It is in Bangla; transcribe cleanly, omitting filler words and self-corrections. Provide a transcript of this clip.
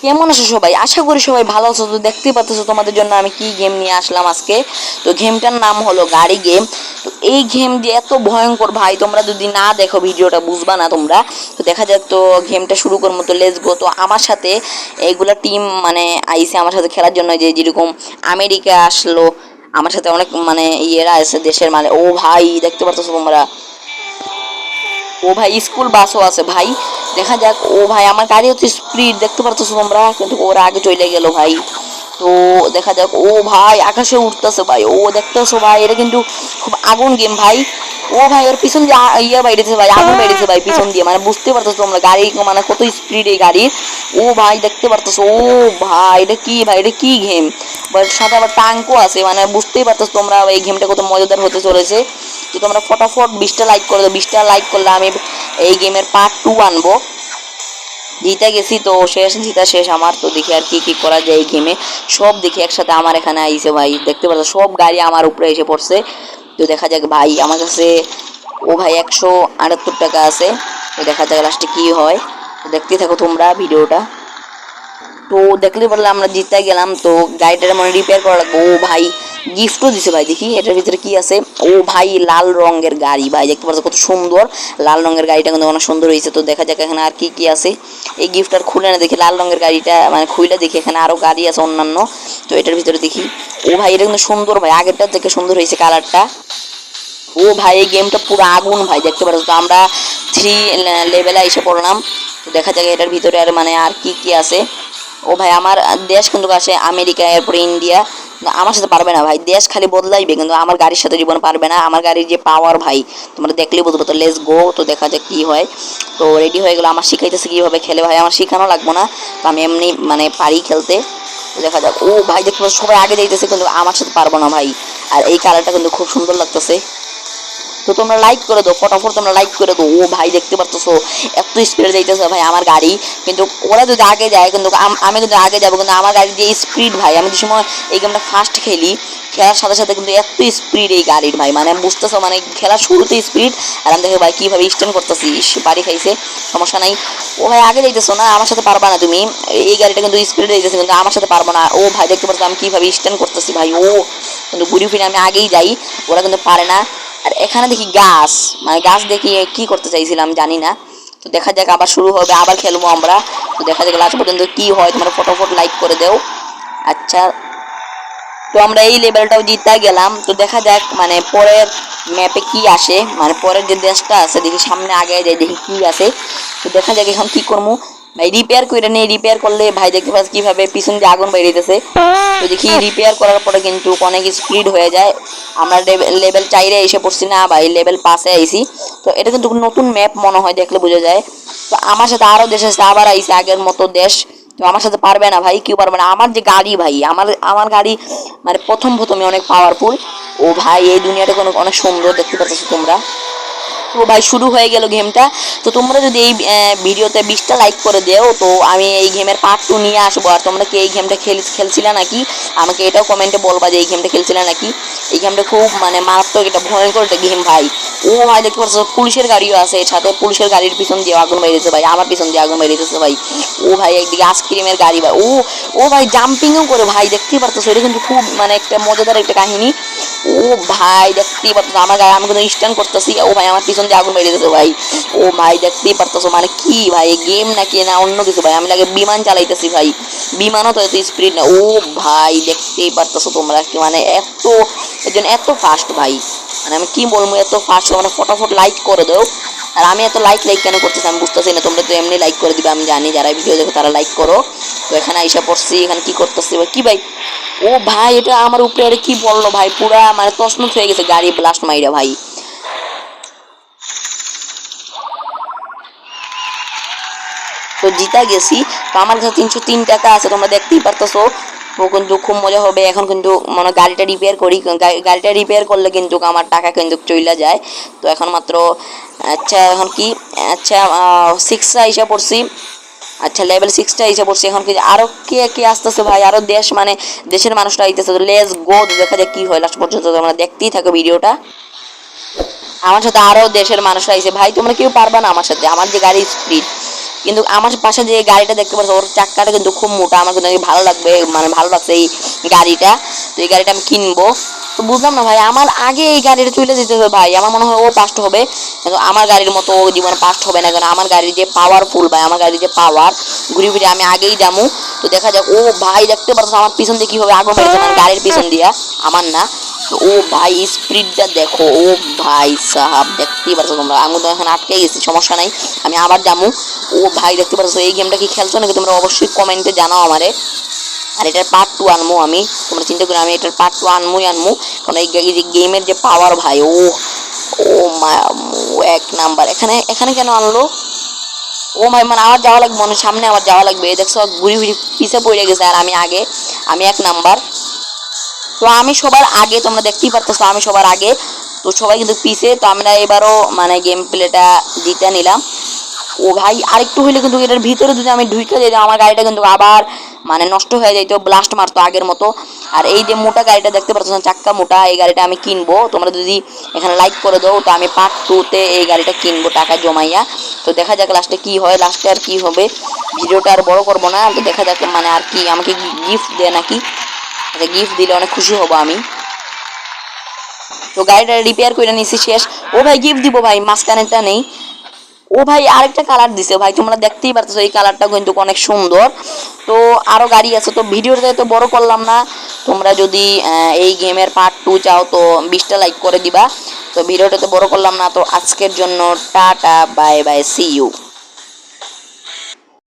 কেমন আছো সবাই? আশা করি সবাই ভালো আছো। তো দেখতেই পাচ্ছো তোমাদের জন্য আমি কি গেম নিয়ে আসলাম আজকে। তো গেমটার নাম হলো গাড়ি গেম। তো এই গেম যে এত ভয়ঙ্কর ভাই, তোমরা যদি না দেখো ভিডিওটা বুঝবা না তোমরা। তো দেখা যাক, তো গেমটা শুরু করবো, তো লেটস গো। তো আমার সাথে এইগুলা টিম মানে আইসে আমার সাথে খেলার জন্য, যে যেরকম আমেরিকা আসলো আমার সাথে, অনেক মানে ইয়েরা আছে দেশের, মানে ও ভাই দেখতে পাচ্ছ তোমরা। ও ভাই স্কুল বাসও আছে ভাই। দেখা যাক। ও ভাই আমার গাড়ি হচ্ছে স্পিড, দেখতে পারতো তোমরা, কিন্তু ওরা আগে চলে গেল ভাই। তো দেখা যাক। ও ভাই আকাশে উঠতেছে ভাই, ও দেখতেছো ভাই, এটা কিন্তু খুব আগুন গেম ভাই। ও ভাই ওর পিছন দিয়ে ইয়ে বাইরেছে ভাই, আগুন বাইরেছে ভাই পিছন দিয়ে, মানে বুঝতে পারতেছো তোমরা গাড়ি মানে কত স্পিড এই গাড়ির। ও ভাই দেখতে পারতেছো। ও ভাই এটা কি ভাই, এটা কি গেম, বাট সাথে আবার টাঙ্কও আছে, মানে বুঝতেই পারতেছো তোমরা এই গেমটা কত মজাদার হতে চলেছে। তো তোমরা ফটাফট 20টা লাইক করে দাও। 20টা লাইক করলে আমি এই গেমের পার্ট 2 আনবো। জিতে গেছি তো, শেষ জিতা শেষ আমার। তো দেখি আর কি কি করা যায় এই গেমে। সব দেখি একসাথে আমার এখানে আইছে ভাই, দেখতে পাচ্ছ সব গাড়ি আমার উপরে এসে পড়ছে। তো দেখা যাক ভাই, আমার কাছে ও ভাই 178 টাকা আছে। তো দেখা যাক লাস্টে কি হয়। তো দেখতেই থাকো তোমরা ভিডিওটা। তো দেখলে বললে আমরা জিতে গেলাম। তো গাড়িটার মানে রিপেয়ার করা লাগবে। ও ভাই গিফটও দিছে ভাই, দেখি এটার ভিতরে কি আছে। ও ভাই লাল রঙের গাড়ি ভাই, দেখতে পাচ্ছ কত সুন্দর। লাল রঙের গাড়িটা কিন্তু অনেক সুন্দর হয়েছে। তো দেখা যাক এখানে আর কি কি আছে। এই গিফট আর খুলে না দেখি, লাল রঙের গাড়িটা মানে খুলে দেখি এখানে আরো গাড়ি আছে অন্যান্য। তো এটার ভিতরে দেখি। ও ভাই এটা কিন্তু সুন্দর ভাই, আগেরটার থেকে সুন্দর হয়েছে কালারটা। ও ভাই এই গেমটা পুরো আগুন ভাই, দেখতে পাচ্ছ। তো আমরা 3 লেভেলে এসে পড়লাম। তো দেখা যাক এটার ভিতরে আর মানে আর কি কি আছে। ও ভাই আমার দেশ কিন্তু আসে আমেরিকা, এরপরে ইন্ডিয়া। আমার সাথে পারবে না ভাই, দেশ খালি বদলাইবে, কিন্তু আমার গাড়ির সাথে জীবন পারবে না। আমার গাড়ির যে পাওয়ার ভাই তোমরা দেখলেই বুঝবো। তো লেটস গো। তো দেখা যাক কি হয়। তো রেডি হয়ে গেলো, আমার শিখাইতেছে কীভাবে খেলে ভাই, আমার শেখানো লাগবো না। তো আমি এমনি মানে পারি খেলতে। তো দেখা যাক। ও ভাই দেখতে পাচ্ছ সবাই আগে যাইতেছে, কিন্তু আমার সাথে পারবো না ভাই। আর এই কালারটা কিন্তু খুব সুন্দর লাগতেছে। তো তোমরা লাইক করে দাও ফটাফট, তোমরা লাইক করে দাও। ও ভাই দেখতে পারতেছো এত স্পিডে যাইতেছে ভাই আমার গাড়ি। কিন্তু ওরা যদি আগে যায়, কিন্তু আমি কিন্তু আগে যাবো, কিন্তু আমার গাড়ির যে স্পিড ভাই, আমি যে সময় এই গেমটা ফার্স্ট খেলি, খেলার সাথে সাথে কিন্তু এত স্পিড এই গাড়ির ভাই, মানে বুঝতেছো, মানে খেলার শুরুতে স্পিড। আর আমি দেখো ভাই কীভাবে স্ট্যান্ড করতেছি, বাড়ি খাইছে, সমস্যা নাই। ও ভাই আগে যাইতেছো না, আমার সাথে পারবা না তুমি। এই গাড়িটা কিন্তু স্পিডে যাইতেছে, কিন্তু আমার সাথে পারবো না। ও ভাই দেখতে পাচ্ছ আমি কীভাবে স্ট্যান্ড করতেছি ভাই। ও কিন্তু ঘুরি ফিরে আমি আগেই যাই, ওরা কিন্তু পারে না। আর এখানে দেখি গাছ, মানে গাছ দেখি কি করতে চাইছিলাম জানি না। তো দেখা যাক, আবার শুরু হবে, আবার খেলবো আমরা। তো দেখা যাক লাস্ট পর্যন্ত কি হয়। তোমরা ফটোফট লাইক করে দেও। আচ্ছা, তো আমরা এই লেভেলটাও জিতে গেলাম। তো দেখা যাক মানে পরের ম্যাপে কি আসে, মানে পরের যে দেশটা আছে, দেখি সামনে আগে যাই দেখি কি আছে। তো দেখা যাক এখন কি করবো ভাই, রিপেয়ার করে নেই। রিপেয়ার করলে ভাই দেখতে পাচ্ছি কিভাবে পিছন দিয়ে আগুন বেরিয়েছে। তো দেখি রিপেয়ার করার পরে কিন্তু অনেক স্পিড হয়ে যায়। আমরা লেভেল 4-এ এসে পড়ছি না ভাই, লেভেল 5-এ আইছি। তো এটা কিন্তু নতুন ম্যাপ মনে হয়, দেখলে বোঝা যায়। তো আমার সাথে আরো দেশ আছে, আবার আইছে আগের মতো দেশ। তো আমার সাথে পারবে না ভাই, কেউ পারবে না। আমার যে গাড়ি ভাই, আমার আমার গাড়ি মানে প্রথমে অনেক পাওয়ারফুল। ও ভাই এই দুনিয়াটা কোনো অনেক সুন্দর, দেখতে পাচ্ছ তোমরা। তো ভাই শুরু হয়ে গেল গেমটা। তো তোমরা যদি এই ভিডিওতে 20টা লাইক করে দেও, তো আমি এই গেমের পার্ট 2 নিয়ে আসবো। আর তোমরা কি এই গেমটা খেলছিলে নাকি, আমাকে এটাও কমেন্টে বলবা যে এই গেমটা খেলছিলে নাকি। এই গেমটা খুব মানে মারাত্মক, এটা ভয়ঙ্কর একটা গেম ভাই। ও ভাই দেখতে পাচ্ছ পুলিশের গাড়িও আছে, এর সাথে পুলিশের গাড়ির পিছন দিয়ে আগুন বেরিয়েছে ভাই, আমার পিছন দিয়ে আগুন বেরিয়েছে ভাই। ও ভাই একদিকে আইসক্রিমের গাড়ি ভাই। ও ও ভাই জাম্পিংও করে ভাই, দেখতেই পারতেছো, এটা কিন্তু খুব মানে একটা মজাদার একটা কাহিনী। ও ভাই দেখতেই পারতেছো আমার গায়ে আমি কিন্তু স্ট্যান্ড করতেছি। ও ভাই আমার পিছন দিয়ে আগুন বেরিয়ে দিতেছে ভাই। ও ভাই দেখতেই পারতেছো, মানে কি ভাই গেম নাকি না অন্য কিছু ভাই, আমি লাগে বিমান চালাইতেছি ভাই। বিমানও তো এত স্পিড না। ও ভাই দেখতেই পারতেছো তোমরা, কি মানে এত এর জন্য এত ফাস্ট ভাই, মানে আমি কি বলবো, এত ফাস্ট। তোমরা ফটাফট লাইক করে দাও। আর আমি এত লাইক লাইক কেন করতেছি আমি বুঝতেছি না। তোমরা তো এমনি লাইক করে দিবে, আমি জানি যারা ভিডিও দেখো তারা লাইক করো। তো এখানে আইসা পড়ছি, এখানে কি করতেছি ভাই, কি ভাই। ও ভাই এটা আমার উপরে আরে কি বললো ভাই, পুরা মানে তছনছ হয়ে গেছে গাড়ি ব্লাস্ট মাইরা ভাই। তো জিতা গেছি। তো আমার কাছে 303 টাকা আছে, তোমরা দেখতেই পারতেছো। তো কিন্তু খুব মজা হবে এখন। কিন্তু মানে গাড়িটা রিপেয়ার করি, গাড়িটা রিপেয়ার করলে কিন্তু আমার টাকা কিন্তু চলে যায়। তো এখন মাত্র আচ্ছা এখন কি আচ্ছা 6 এসে পড়ছি। আচ্ছা লেভেল 6টা এসে পড়ছি। এখন কি আরো কে কে আসতেছে ভাই, আরো দেশ মানে দেশের মানুষরা আইতেছে। লেটস গো, দেখা যাক কি হয় লাস্ট পর্যন্ত। তোমরা দেখতেই থাকো ভিডিওটা। আমার সাথে আরো দেশের মানুষরা আইছে ভাই, তোমরা কেউ পারবা না আমার সাথে, আমার যে গাড়ি স্পিড। কিন্তু আমার পাশে যে গাড়িটা দেখতে পাচ্ছ ওর চাক্কাটা কিন্তু খুব মোটা, আমার কিন্তু ভালো লাগবে, মানে ভালো লাগছে এই গাড়িটা। তো এই গাড়িটা আমি কিনবো। তো বুঝলাম না ভাই, আমার আগে এই গাড়িটা চলে যেতে হবে ভাই, আমার মনে হয় ও পাস্ট হবে, কিন্তু আমার গাড়ির মতো ও জীবনে পাস্ট হবে না, কারণ আমার গাড়ির যে পাওয়ারফুল ভাই, আমার গাড়ির যে পাওয়ার, ঘুরে ফিরে আমি আগেই যাবো। তো দেখা যাক। ও ভাই দেখতে পাচ্ছ আমার পিছন দিয়ে কিভাবে আগুন মেরেছে, আমার গাড়ির পিছন দিয়া, আমার না। তো ও ভাই স্পিডটা দেখো, ও ভাই সাহাব দেখতেই পারছো তোমরা, আমি তো এখন আটকে গেছি, সমস্যা নাই, আমি আবার যাবো। ও ভাই দেখতে পাচ্ছ এই গেমটা কি খেলছো নাকি তোমরা অবশ্যই কমেন্টে জানাও আমারে। আর এটার পার্ট 2 আনমু আমি, তোমরা চিন্তা করে আমি এটার পার্ট 2 আনমু, কারণ এই যে গেমের যে পাওয়ার ভাই, ও ও মা, এক নাম্বার। এখানে এখানে কেন আনলো? ও ভাই মানে আমার যাওয়া লাগবে, মানে সামনে আমার যাওয়া লাগবে, দেখছো ঘুরি ঘুরি পিছে পড়ে গেছে, আর আমি আগে, আমি এক নাম্বার। তো আমি সবার আগে, তোমরা দেখতেই পারতেছো আমি সবার আগে, তো সবাই কিন্তু পিছে। তো আমরা এবারও মানে গেম প্লেটা জিতে নিলাম। ও ভাই আরেকটু হইলে কিন্তু এটার ভিতরে যদি আমি ঢুকে যেতাম, আমার গাড়িটা কিন্তু আবার মানে নষ্ট হয়ে যাইতো, ব্লাস্ট মারতো আগের মতো। আর এই যে মোটা গাড়িটা দেখতে পাচ্ছ, চাক্কা মোটা, এই গাড়িটা আমি কিনবো। তোমরা যদি এখানে লাইক করে দাও তো আমি পার্ট 2-তে এই গাড়িটা কিনবো টাকা জমাইয়া। তো দেখা যাক লাস্টে কি হয়, লাস্টে আর কি হবে। ভিডিওটা আর বড় করবো না, তো দেখা যাক মানে আর কি আমাকে গিফট দেয় নাকি, গিফট দিলে অনেক খুশি হব আমি। তো গাড়িটা রিপেয়ার করে নিছি, শেষ। ও ভাই গিফট দিব ভাই, মাঝখানেরটা নেই। ও ভাই আরেকটা কালার দিছে ভাই, তোমরা দেখতেই পারতেছো এই কালারটা কিন্তু অনেক সুন্দর। তো আরো গাড়ি আছে, তো ভিডিওটা তো বড় করলাম না। তোমরা যদি এই গেমের পার্ট 2 চাও তো 20টা লাইক করে দিবা। তো ভিডিওটা তো বড় করলাম না, তো আজকের জন্য tata, bye bye, see you.